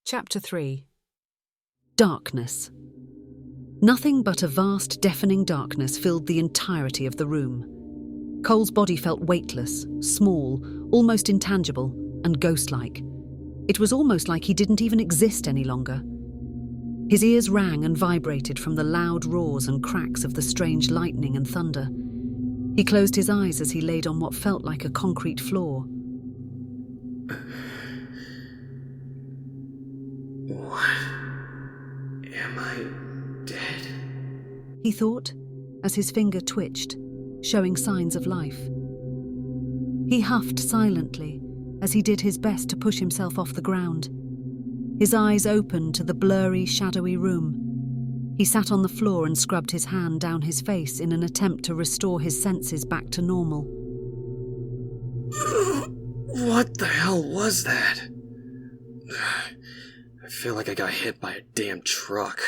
Chapter 3. Darkness. Nothing but a vast, deafening darkness filled the entirety of the room. Cole's body felt weightless, small, almost intangible, and ghost-like. It was almost like he didn't even exist any longer. His ears rang and vibrated from the loud roars and cracks of the strange lightning and thunder. He closed his eyes as he laid on what felt like a concrete floor. What? Am I dead? He thought, as his finger twitched, showing signs of life. He huffed silently as he did his best to push himself off the ground. His eyes opened to the blurry, shadowy room. He sat on the floor and scrubbed his hand down his face in an attempt to restore his senses back to normal. What the hell was that? I feel like I got hit by a damn truck.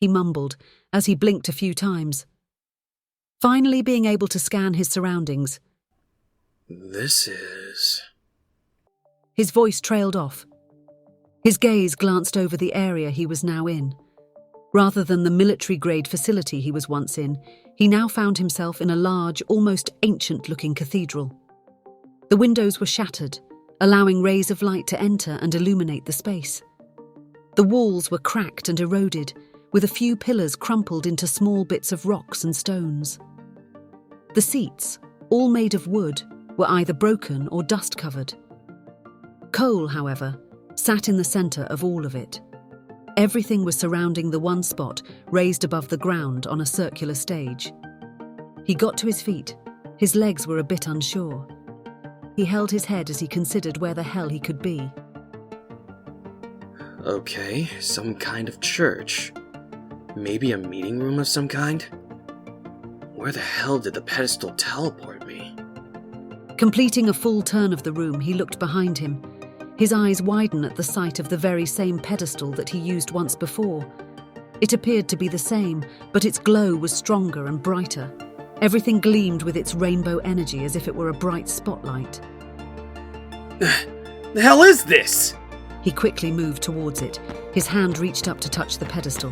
He mumbled as he blinked a few times. Finally being able to scan his surroundings. This is... His voice trailed off. His gaze glanced over the area he was now in. Rather than the military-grade facility he was once in, he now found himself in a large, almost ancient-looking cathedral. The windows were shattered, allowing rays of light to enter and illuminate the space. The walls were cracked and eroded, with a few pillars crumpled into small bits of rocks and stones. The seats, all made of wood, were either broken or dust-covered. Cole, however, sat in the centre of all of it. Everything was surrounding the one spot raised above the ground on a circular stage. He got to his feet. His legs were a bit unsure. He held his head as he considered where the hell he could be. Okay, some kind of church. Maybe a meeting room of some kind? Where the hell did the pedestal teleport me? Completing a full turn of the room, he looked behind him. His eyes widened at the sight of the very same pedestal that he used once before. It appeared to be the same, but its glow was stronger and brighter. Everything gleamed with its rainbow energy as if it were a bright spotlight. The hell is this? He quickly moved towards it. His hand reached up to touch the pedestal.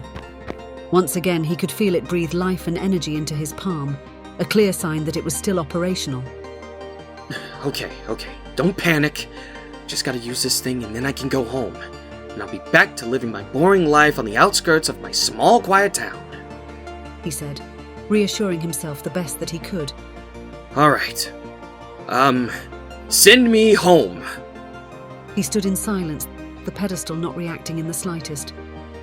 Once again, he could feel it breathe life and energy into his palm, a clear sign that it was still operational. Okay, don't panic. Just gotta use this thing and then I can go home. And I'll be back to living my boring life on the outskirts of my small, quiet town. He said, reassuring himself the best that he could. Alright. Send me home. He stood in silence, the pedestal not reacting in the slightest.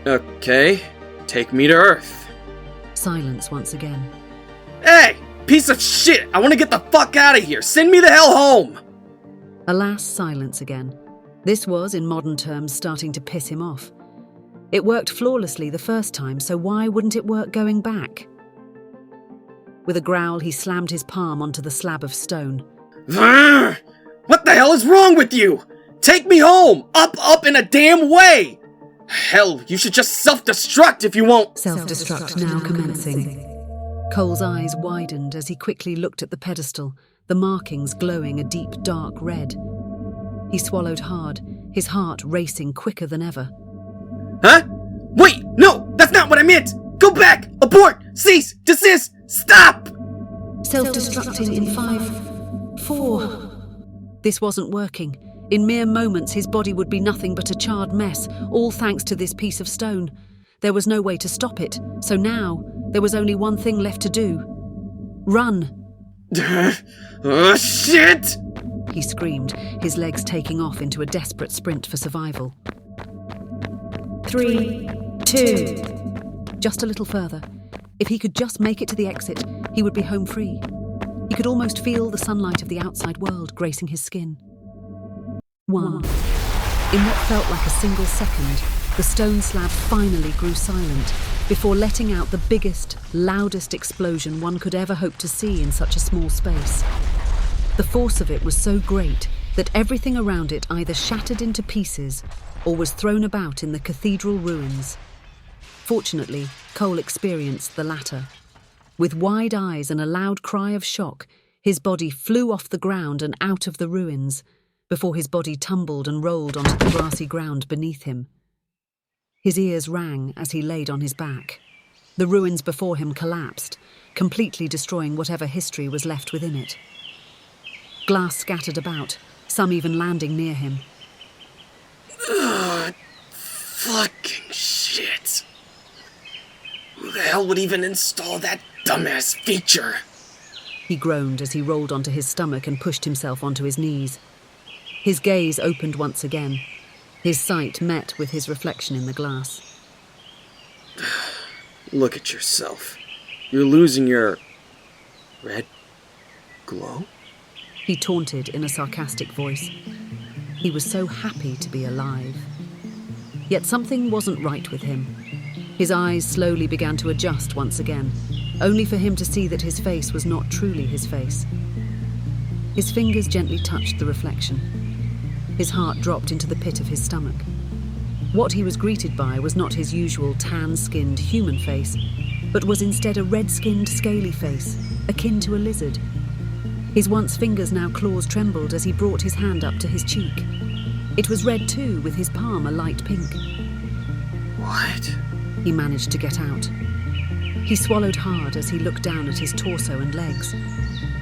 Okay, take me to Earth. Silence once again. Hey, piece of shit! I want to get the fuck out of here! Send me the hell home! Alas, silence again. This was, in modern terms, starting to piss him off. It worked flawlessly the first time, so why wouldn't it work going back? With a growl, he slammed his palm onto the slab of stone. What the hell is wrong with you? Take me home! Up in a damn way! Hell, you should just self-destruct if you won't! Self-destruct now commencing. Cole's eyes widened as he quickly looked at the pedestal, the markings glowing a deep, dark red. He swallowed hard, his heart racing quicker than ever. Huh? Wait, no, that's not what I meant! Go back! Abort! Cease! Desist! Stop! Self-destructing in 5, 4... This wasn't working. In mere moments, his body would be nothing but a charred mess, all thanks to this piece of stone. There was no way to stop it, so now there was only one thing left to do. Run! Oh, shit! He screamed, his legs taking off into a desperate sprint for survival. 3, 2... Just a little further. If he could just make it to the exit, he would be home free. He could almost feel the sunlight of the outside world gracing his skin. 1. In what felt like a single second, the stone slab finally grew silent, before letting out the biggest, loudest explosion one could ever hope to see in such a small space. The force of it was so great that everything around it either shattered into pieces or was thrown about in the cathedral ruins. Fortunately, Cole experienced the latter. With wide eyes and a loud cry of shock, his body flew off the ground and out of the ruins, before his body tumbled and rolled onto the grassy ground beneath him. His ears rang as he laid on his back. The ruins before him collapsed, completely destroying whatever history was left within it. Glass scattered about, some even landing near him. Ugh, fucking shit. Who the hell would even install that dumbass feature? He groaned as he rolled onto his stomach and pushed himself onto his knees. His gaze opened once again. His sight met with his reflection in the glass. Look at yourself. You're losing your... red glow? He taunted in a sarcastic voice. He was so happy to be alive. Yet something wasn't right with him. His eyes slowly began to adjust once again, only for him to see that his face was not truly his face. His fingers gently touched the reflection. His heart dropped into the pit of his stomach. What he was greeted by was not his usual tan-skinned human face, but was instead a red-skinned, scaly face, akin to a lizard. His once fingers, now claws, trembled as he brought his hand up to his cheek. It was red too, with his palm a light pink. What? He managed to get out. He swallowed hard as he looked down at his torso and legs.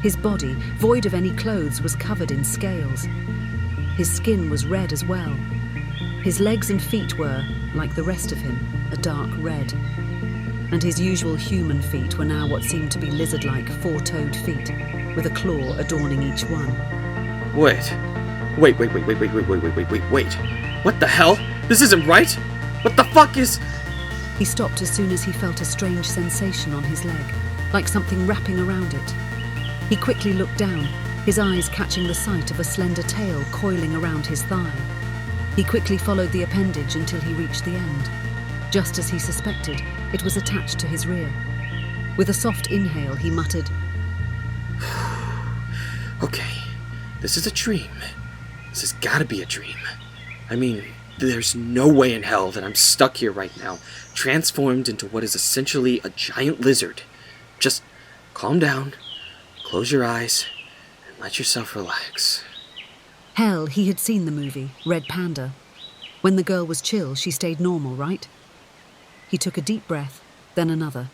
His body, void of any clothes, was covered in scales. His skin was red as well. His legs and feet were, like the rest of him, a dark red. And his usual human feet were now what seemed to be lizard-like four-toed feet, with a claw adorning each one. Wait. What the hell? This isn't right? What the fuck is... He stopped as soon as he felt a strange sensation on his leg, like something wrapping around it. He quickly looked down, his eyes catching the sight of a slender tail coiling around his thigh. He quickly followed the appendage until he reached the end. Just as he suspected, it was attached to his rear. With a soft inhale, he muttered, Okay, this is a dream. This has gotta be a dream. I mean, there's no way in hell that I'm stuck here right now, transformed into what is essentially a giant lizard. Just calm down, close your eyes, and let yourself relax. Hell, he had seen the movie, Red Panda. When the girl was chill, she stayed normal, right? He took a deep breath, then another.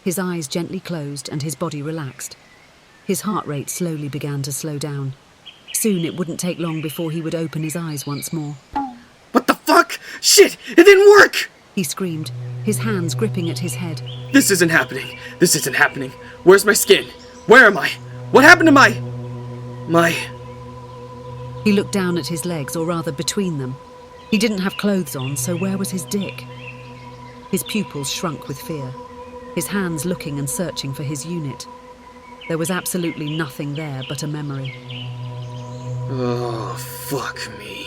His eyes gently closed and his body relaxed. His heart rate slowly began to slow down. Soon it wouldn't take long before he would open his eyes once more. What the fuck? Shit! It didn't work! He screamed, his hands gripping at his head. This isn't happening. This isn't happening. Where's my skin? Where am I? What happened to my... He looked down at his legs, or rather between them. He didn't have clothes on, so where was his dick? His pupils shrunk with fear, his hands looking and searching for his unit. There was absolutely nothing there but a memory. Oh, fuck me.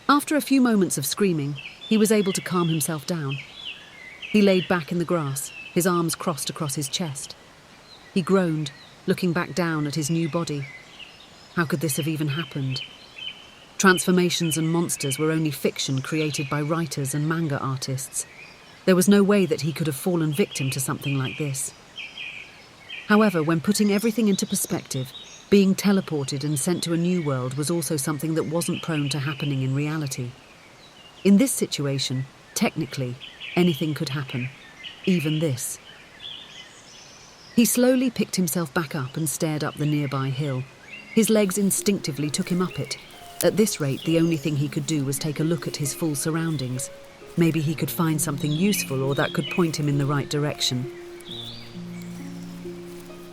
After a few moments of screaming, he was able to calm himself down. He laid back in the grass, his arms crossed across his chest. He groaned, looking back down at his new body. How could this have even happened? Transformations and monsters were only fiction created by writers and manga artists. There was no way that he could have fallen victim to something like this. However, when putting everything into perspective, being teleported and sent to a new world was also something that wasn't prone to happening in reality. In this situation, technically, anything could happen, even this. He slowly picked himself back up and stared up the nearby hill. His legs instinctively took him up it. At this rate, the only thing he could do was take a look at his full surroundings. Maybe he could find something useful or that could point him in the right direction.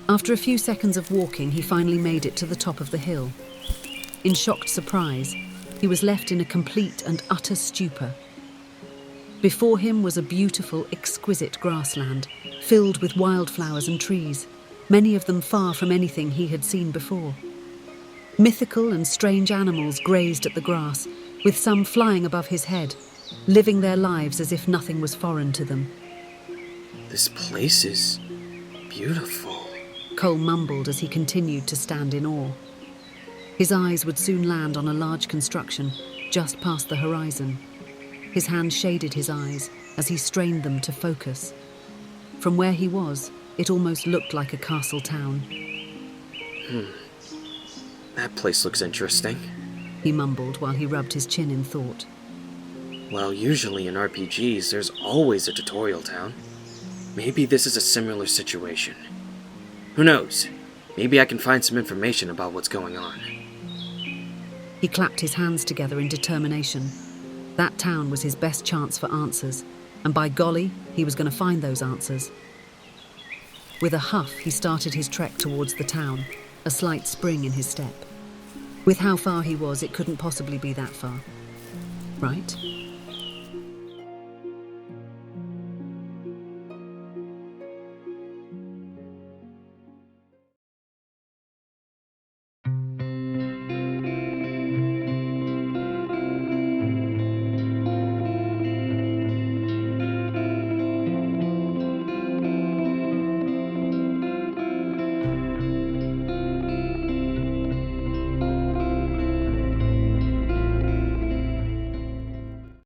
After a few seconds of walking, he finally made it to the top of the hill. In shocked surprise, he was left in a complete and utter stupor. Before him was a beautiful, exquisite grassland, filled with wildflowers and trees, many of them far from anything he had seen before. Mythical and strange animals grazed at the grass, with some flying above his head, living their lives as if nothing was foreign to them. This place is beautiful. Cole mumbled as he continued to stand in awe. His eyes would soon land on a large construction just past the horizon. His hand shaded his eyes as he strained them to focus. From where he was, It almost looked like a castle town. That place looks interesting. He mumbled while he rubbed his chin in thought. Well, usually in RPGs, there's always a tutorial town. Maybe this is a similar situation. Who knows? Maybe I can find some information about what's going on. He clapped his hands together in determination. That town was his best chance for answers, and by golly, he was going to find those answers. With a huff, he started his trek towards the town, a slight spring in his step. With how far he was, it couldn't possibly be that far. Right?